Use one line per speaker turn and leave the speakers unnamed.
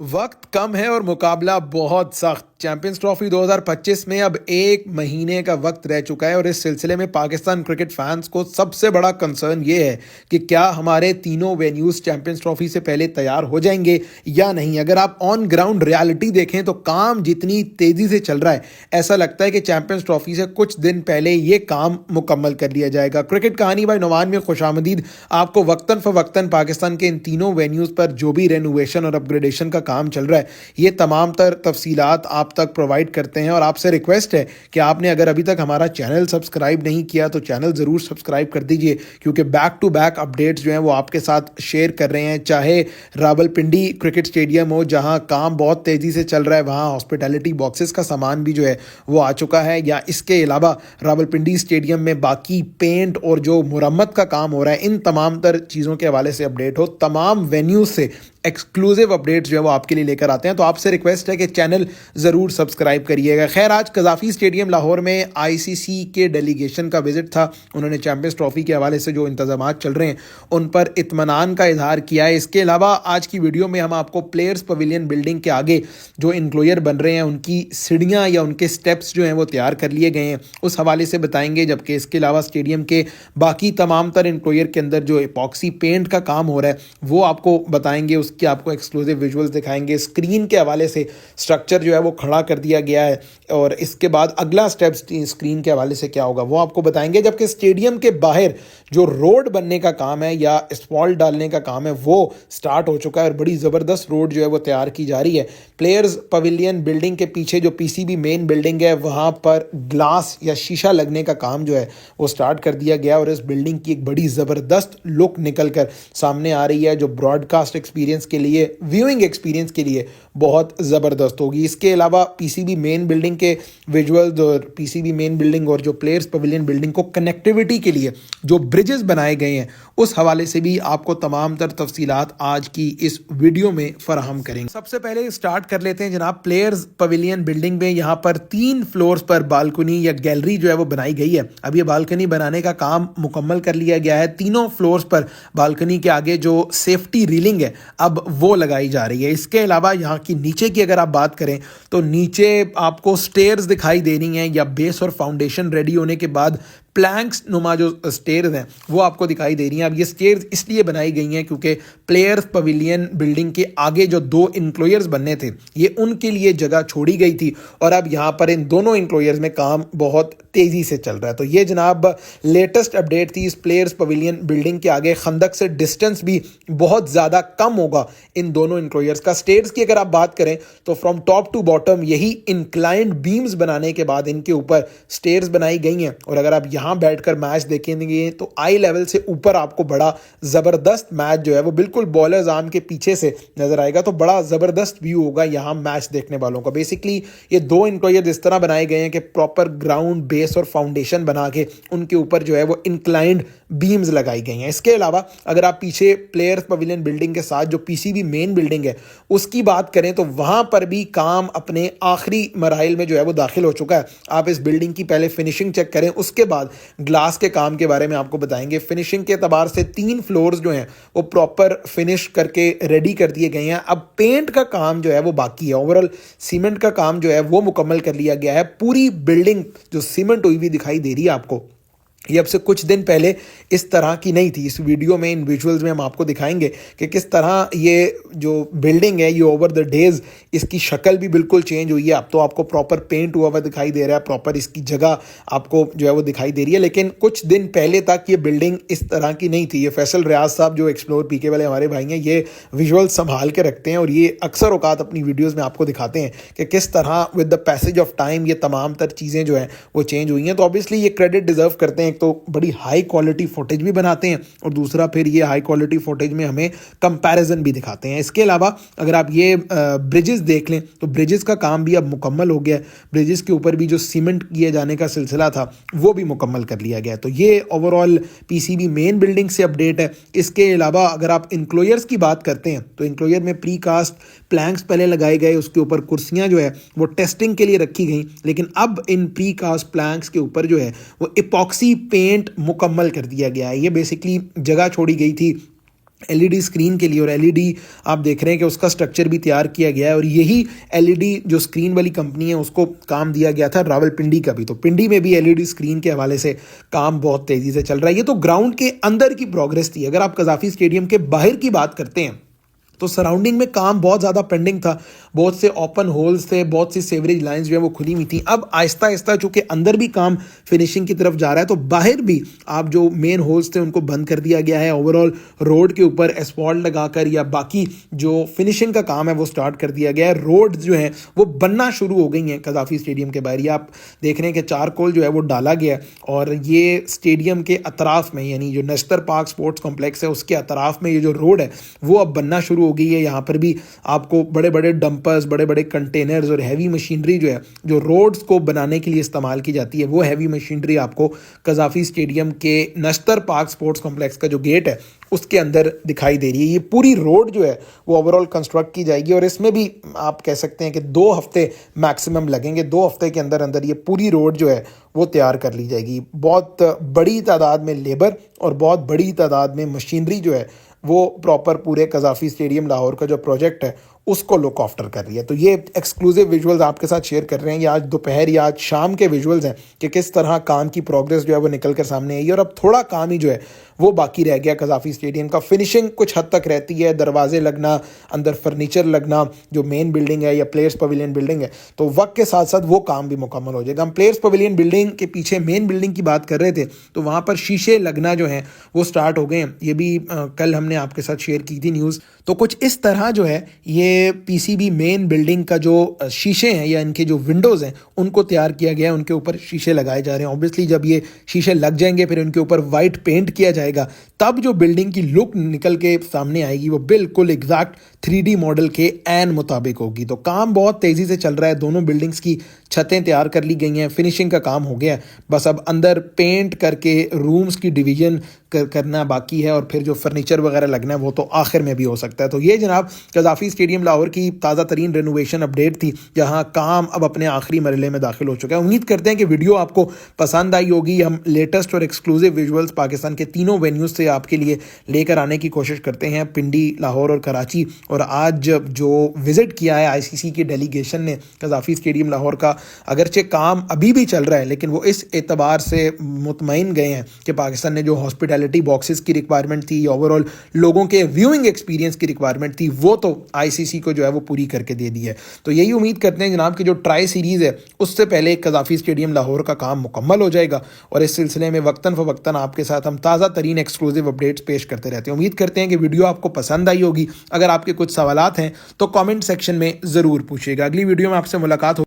वक्त कम है और मुकाबला बहुत सख्त। चैंपियंस ट्रॉफी 2025 में अब एक महीने का वक्त रह चुका है और इस सिलसिले में पाकिस्तान क्रिकेट फैंस को सबसे बड़ा कंसर्न ये है कि क्या हमारे तीनों वेन्यूज चैंपियंस ट्रॉफी से पहले तैयार हो जाएंगे या नहीं। अगर आप ऑन ग्राउंड रियलिटी देखें तो काम जितनी तेजी से चल रहा है, ऐसा लगता है कि चैंपियंस ट्रॉफी से कुछ दिन पहले ये काम मुकम्मल कर लिया जाएगा। क्रिकेट कहानी बाय नोमान में खुशामदीद। आपको वक्तन फवक्तन पाकिस्तान के इन तीनों वेन्यूज पर जो भी रेनोवेशन और अपग्रेडेशन का काम चल रहा है, ये तमाम तर तफसीलात आप तक प्रोवाइड करते हैं। और आपसे रिक्वेस्ट है कि आपने अगर अभी तक हमारा चैनल सब्सक्राइब नहीं किया तो चैनल ज़रूर सब्सक्राइब कर दीजिए, क्योंकि बैक टू बैक अपडेट्स जो हैं वो आपके साथ शेयर कर रहे हैं। चाहे रावलपिंडी क्रिकेट स्टेडियम हो, जहां काम बहुत तेज़ी से चल रहा है, वहां हॉस्पिटैलिटी बॉक्सेस का सामान भी जो है वो आ चुका है, या इसके अलावा रावलपिंडी स्टेडियम में बाकी पेंट और जो मुरम्मत का काम हो रहा है, इन तमाम तर चीज़ों के हवाले से अपडेट हो। तमाम वेन्यूज से एक्सक्लूसिव अपडेट्स जो है वो आपके लिए लेकर आते हैं, तो आपसे रिक्वेस्ट है कि चैनल ज़रूर सब्सक्राइब करिएगा। खैर, आज कज़ाफ़ी स्टेडियम लाहौर में आईसीसी के डेलीगेशन का विजिट था। उन्होंने चैंपियंस ट्रॉफी के हवाले से जो इंतज़ामात चल रहे हैं उन पर इत्मीनान का इजहार किया है। इसके अलावा आज की वीडियो में हम आपको प्लेयर्स पवेलियन बिल्डिंग के आगे जो इंक्लोयर बन रहे हैं उनकी सीढ़ियाँ या उनके स्टेप्स जो हैं वो तैयार कर लिए गए हैं, उस हवाले से बताएंगे। जबकि इसके अलावा स्टेडियम के बाकी तमाम तर इंक्लोयर के अंदर जो एपॉक्सी पेंट का काम हो रहा है वो आपको बताएंगे, कि आपको एक्सक्लूसिव विजुअल्स दिखाएंगे। स्क्रीन के हवाले से स्ट्रक्चर जो है वो खड़ा कर दिया गया है और इसके बाद अगला स्टेप स्क्रीन के हवाले से क्या होगा वो आपको बताएंगे। जबकि स्टेडियम के बाहर जो रोड बनने का काम है या स्पॉल्ट डालने का काम है वो स्टार्ट हो चुका है और बड़ी ज़बरदस्त रोड जो है वो तैयार की जा रही है। प्लेयर्स पवेलियन बिल्डिंग के पीछे जो पीसीबी मेन बिल्डिंग है वहाँ पर ग्लास या शीशा लगने का काम जो है वो स्टार्ट कर दिया गया और इस बिल्डिंग की एक बड़ी ज़बरदस्त लुक निकल कर सामने आ रही है, जो ब्रॉडकास्ट एक्सपीरियंस के लिए, व्यूइंग एक्सपीरियंस के लिए बहुत ज़बरदस्त होगी। इसके अलावा पीसीबी मेन बिल्डिंग के विजुअल्स और पीसीबी मेन बिल्डिंग और जो प्लेयर्स पवेलियन बिल्डिंग को कनेक्टिविटी के लिए जो ब्रिजेस बनाए गए हैं उस हवाले से भी आपको तमाम तर तफसीलात आज की इस वीडियो में फराहम करेंगे। सबसे पहले स्टार्ट कर लेते हैं जनाब प्लेयर्स पवेलियन बिल्डिंग में। यहाँ पर 3 फ्लोर्स पर बालकनी या गैलरी जो है वो बनाई गई है। अब ये बालकनी बनाने का काम मुकम्मल कर लिया गया है। तीनों फ्लोर्स पर बालकनी के आगे जो सेफ्टी रीलिंग है अब वो लगाई जा रही है। इसके अलावा यहाँ की नीचे की अगर आप बात करें तो नीचे आपको स्टेयर्स दिखाई दे रही हैं, या बेस और फाउंडेशन रेडी होने के बाद प्लैंक्स नुमा जो स्टेयर्स हैं वो आपको दिखाई दे रही हैं। अब ये स्टेयर्स इसलिए बनाई गई हैं क्योंकि प्लेयर्स पवेलियन बिल्डिंग के आगे जो 2 इंक्लोयर्स बनने थे ये उनके लिए जगह छोड़ी गई थी और अब यहाँ पर इन दोनों इंक्लोयर्स में काम बहुत तेज़ी से चल रहा है। तो ये जनाब लेटेस्ट अपडेट थी। इस प्लेयर्स पवेलियन बिल्डिंग के आगे खंदक से डिस्टेंस भी बहुत ज़्यादा कम होगा इन दोनों इंक्लोयर्स का। स्टेयर्स की अगर आप बात करें तो फ्रॉम टॉप टू बॉटम यही इंक्लाइंड बीम्स बनाने के बाद इनके ऊपर स्टेयर्स बनाई गई हैं और अगर आप यहाँ बैठकर मैच देखेंगे तो आई लेवल से ऊपर आपको बड़ा जबरदस्त मैच जो है वो बिल्कुल बॉलर्स आर्म के पीछे से नजर आएगा। तो बड़ा जबरदस्त व्यू होगा यहाँ मैच देखने वालों का। बेसिकली ये 2 इंक्लोयर इस तरह बनाए गए हैं कि प्रॉपर ग्राउंड बेस और फाउंडेशन बना के उनके ऊपर जो है वो इंक्लाइंड बीम्स लगाई गई हैं। इसके अलावा अगर आप पीछे प्लेयर्स पवेलियन बिल्डिंग के साथ जो पीसीबी मेन बिल्डिंग है उसकी बात करें तो वहां पर भी काम अपने आखिरी मराइल में जो है वो दाखिल हो चुका है। आप इस बिल्डिंग की पहले फिनिशिंग चेक करें, उसके बाद ग्लास के काम के बारे में आपको बताएंगे। फिनिशिंग के एतबार से 3 फ्लोर्स जो हैं वो प्रॉपर फिनिश करके रेडी कर दिए गए हैं। अब पेंट का काम जो है वो बाकी है। ओवरऑल सीमेंट का काम जो है वो मुकम्मल कर लिया गया है। पूरी बिल्डिंग जो सीमेंट हुई भी दिखाई दे रही है आपको, ये अब से कुछ दिन पहले इस तरह की नहीं थी। इस वीडियो में इन विजुअल्स में हम आपको दिखाएंगे कि किस तरह ये जो बिल्डिंग है ये ओवर द डेज इसकी शक्ल भी बिल्कुल चेंज हुई है। अब तो आपको प्रॉपर पेंट हुआ हुआ दिखाई दे रहा है, प्रॉपर इसकी जगह आपको जो है वो दिखाई दे रही है। लेकिन कुछ दिन पहले तक ये बिल्डिंग इस तरह की नहीं थी। ये फैसल रियाज साहब जो एक्सप्लोर पीके वाले हमारे भाई हैं ये विजुअल संभाल के रखते हैं और ये अक्सर औकात अपनी वीडियोज़ में आपको दिखाते हैं कि किस तरह with the passage of time ये तमाम तर चीज़ें जो हैं वो चेंज हुई हैं। तो ऑब्वियसली ये क्रेडिट डिजर्व करते हैं। तो बड़ी हाई क्वालिटी फुटेज भी बनाते हैं और दूसरा फिर ये हाई क्वालिटी फुटेज में हमें कंपैरिजन भी दिखाते हैं। इसके अलावा अगर आप ये ब्रिजेस देख लें तो ब्रिजेस का काम भी अब मुकम्मल हो गया है। ब्रिजेस के ऊपर भी जो सीमेंट किए जाने का सिलसिला था वो भी मुकम्मल कर लिया गया है। तो ये ओवरऑल पीसीबी मेन बिल्डिंग से अपडेट है। इसके अलावा अगर आप इंक्लोयर्स की बात करते हैं तो इंक्लोयर में प्री कास्ट प्लैंक्स पहले लगाए गए, उसके ऊपर कुर्सियां जो है वो टेस्टिंग के लिए रखी गई, लेकिन अब इन प्री कास्ट प्लैंक्स के ऊपर जो है वो इपॉक्सी पेंट मुकम्मल कर दिया गया है। ये बेसिकली जगह छोड़ी गई थी एलईडी स्क्रीन के लिए, और एलईडी आप देख रहे हैं कि उसका स्ट्रक्चर भी तैयार किया गया है, और यही एलईडी जो स्क्रीन वाली कंपनी है उसको काम दिया गया था रावलपिंडी का भी। तो पिंडी में भी एलईडी स्क्रीन के हवाले से काम बहुत तेज़ी से चल रहा है। ये तो ग्राउंड के अंदर की प्रोग्रेस थी। अगर आप कज़ाफ़ी स्टेडियम के बाहर की बात करते हैं तो सराउंडिंग में काम बहुत ज़्यादा पेंडिंग था। बहुत से ओपन होल्स थे, बहुत सी सेवरेज लाइंस जो है वो खुली हुई थी। अब आहिस्ता आहिस्ता चूँकि अंदर भी काम फिनिशिंग की तरफ जा रहा है, तो बाहर भी आप जो मेन होल्स थे उनको बंद कर दिया गया है। ओवरऑल रोड के ऊपर एस्फॉल्ट लगाकर या बाकी जो फिनिशिंग का काम है वो स्टार्ट कर दिया गया है। रोड जो है वो बनना शुरू हो गई हैं कज़ाफ़ी स्टेडियम के बाहर। ये आप देख रहे हैं कि चारकोल जो है वो डाला गया है, और ये स्टेडियम के अतराफ़ में, यानी जो नेशनल पार्क स्पोर्ट्स कॉम्प्लेक्स है उसके अतराफ़ में ये जो रोड है वो अब बनना शुरू हो गई है। यहाँ पर भी आपको बड़े बड़े डंपर्स, बड़े बड़े कंटेनर्स और हैवी मशीनरी जो है जो रोड्स को बनाने के लिए इस्तेमाल की जाती है, वो हैवी मशीनरी आपको कज़ाफ़ी स्टेडियम के नश्तर पार्क स्पोर्ट्स कॉम्प्लेक्स का जो गेट है उसके अंदर दिखाई दे रही है। ये पूरी रोड जो है वो ओवरऑल कंस्ट्रक्ट की जाएगी, और इसमें भी आप कह सकते हैं कि 2 हफ्ते मैक्सिमम लगेंगे। 2 हफ्ते के अंदर अंदर ये पूरी रोड जो है वो तैयार कर ली जाएगी। बहुत बड़ी तादाद में लेबर और बहुत बड़ी तादाद में मशीनरी जो है वो प्रॉपर पूरे कज़ाफ़ी स्टेडियम लाहौर का जो प्रोजेक्ट है उसको लुक आफ्टर कर रही है। तो ये एक्सक्लूसिव विजुअल्स आपके साथ शेयर कर रहे हैं। ये आज दोपहर या आज शाम के विजुअल्स हैं कि किस तरह काम की प्रोग्रेस जो है वो निकल कर सामने आई है, और अब थोड़ा काम ही जो है वो बाकी रह गया कज़ाफ़ी स्टेडियम का। फिनिशिंग कुछ हद तक रहती है, दरवाजे लगना, अंदर फर्नीचर लगना, जो मेन बिल्डिंग है या प्लेयर्स पवेलियन बिल्डिंग है, तो वक्त के साथ साथ वो काम भी मुकम्मल हो जाएगा। हम प्लेयर्स पवेलियन बिल्डिंग के पीछे मेन बिल्डिंग की बात कर रहे थे, तो वहाँ पर शीशे लगना जो है वो स्टार्ट हो गए हैं। ये भी कल हमने आपके साथ शेयर की थी न्यूज़। तो कुछ इस तरह जो है ये पीसीबी मेन बिल्डिंग का जो शीशे हैं या इनके जो विंडोज़ हैं उनको तैयार किया गया है, उनके ऊपर शीशे लगाए जा रहे हैं। ऑब्वियसली जब ये शीशे लग जाएंगे फिर उनके ऊपर वाइट पेंट किया जाएगा, तब जो बिल्डिंग की लुक निकल के सामने आएगी वो बिल्कुल एग्जैक्ट 3D मॉडल के एन मुताबिक होगी। तो काम बहुत तेज़ी से चल रहा है। दोनों बिल्डिंग्स की छतें तैयार कर ली गई हैं, फिनिशिंग का काम हो गया है, बस अब अंदर पेंट करके रूम्स की डिवीजन करना बाकी है, और फिर जो फर्नीचर वगैरह लगना है वो तो आखिर में भी हो सकता है। तो ये जनाब कज़ाफ़ी स्टेडियम लाहौर की ताज़ा तरीन रेनोवेशन अपडेट थी, जहां काम अब अपने आखिरी मरहले में दाखिल हो चुका है। उम्मीद करते हैं कि वीडियो आपको पसंद आई होगी। हम लेटेस्ट और एक्सक्लूसिव विजुअल्स पाकिस्तान के तीनों वेन्यूज़ से आपके लिए लेकर आने की कोशिश करते हैं, पिंडी, लाहौर और कराची। और आज जो विज़िट किया है आईसीसी की डेलीगेशन ने कज़ाफ़ी स्टेडियम लाहौर का, अगरचे काम अभी भी चल रहा है, लेकिन वो इस एतबार से मुतमईन गए हैं कि पाकिस्तान ने जो हॉस्पिटैलिटी बॉक्सेस की रिक्वायरमेंट थी, ओवरऑल लोगों के व्यूइंग एक्सपीरियंस की रिक्वायरमेंट थी, वो तो आईसीसी को जो है वो पूरी करके दे दी है। तो यही उम्मीद करते हैं जनाब कि जो ट्राई सीरीज़ है उससे पहले कज़ाफ़ी स्टेडियम लाहौर का काम मुकम्मल हो जाएगा, और इस सिलसिले में वक्तन फ़वक्तन आपके साथ हम ताज़ा तरीन एक्सक्लूसिव अपडेट्स पेश करते रहते हैं। उम्मीद करते हैं कि वीडियो आपको पसंद आई होगी। अगर आपके कुछ सवालात हैं तो कमेंट सेक्शन में ज़रूर पूछिएगा। अगली वीडियो में आपसे मुलाकात हो